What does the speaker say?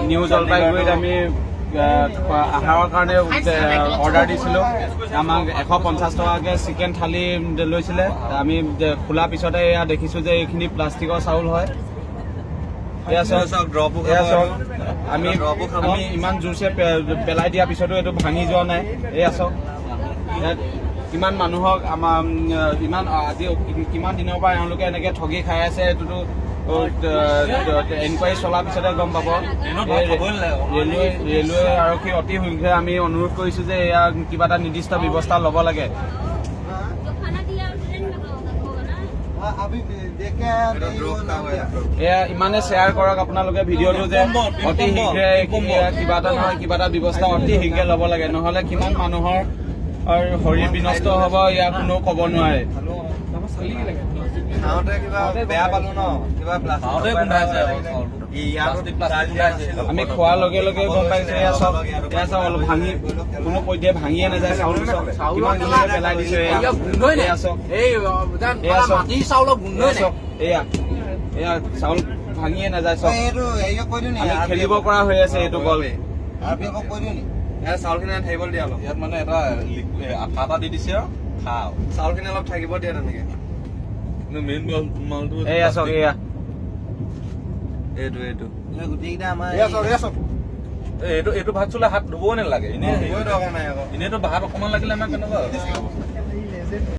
New জলপাইগুৰিত আমি আহাৰৰ কাৰণে অৰ্ডাৰ দিছিলোঁ। আমাক 150 টকাকৈ চিকেন থালি লৈছিলে। আমি খোলা পিছতে এয়া দেখিছোঁ যে এইখিনি প্লাষ্টিকৰ চাউল হয়। এয়া চাওক, আমি ইমান জোৰছে পেলাই দিয়াৰ পিছতো এইটো ভাঙি যোৱা নাই। এয়া চাওক, কিমান মানুহক আমাৰ আজি কিমান দিনৰ পৰা এওঁলোকে এনেকে ঠগি খাই আছে। এইটোতো এনকুৱাৰী চলাৰ পিছতে গম পাব। ৰেলৱে আৰক্ষী অতি শীঘ্ৰে আমি অনুৰোধ কৰিছো যে এয়া কিবা এটা নিৰ্দিষ্ট ব্যৱস্থা ল'ব লাগে। এয়া ইমানে শ্বেয়াৰ কৰক আপোনালোকে ভিডিঅ'টো যে অতি শীঘ্ৰে কিবা এটা নহয় কিবা এটা ব্যৱস্থা অতি শীঘ্ৰে ল'ব লাগে, নহ'লে কিমান মানুহৰ শৰীৰ বিনষ্ট হ'ব ইয়াক কোনেও ক'ব নোৱাৰে। আমি খোৱাৰ লগে লগে গম পাইছো। এয়া চাওক অলপ ভাঙি কোনো পধ্যে ভাঙিয়ে নাযায়। চাউল কিমান ধুনীয়াকে পেলাই দিছে। এয়া চাউল ভাঙিয়ে নাযায়। চব আমি খেলিব পৰা হৈ আছে এইটো বল। চাউলখিনি থাকিব দিয়া অলপ। ইয়াত মানে এটা আঠা এটা দি দিছে আৰু খাওঁ। চাউলখিনি অলপ থাকিব দিয়া তেনেকে। মেইন মালটো এয়া চাওক, এয়া এইটো গোটেইকেইটা আমাৰ এইটো ভাত চুলে হাত ধুবই নালাগে। এনেইতো ভাত অকমান লাগিলে আমাৰ কেনেকুৱা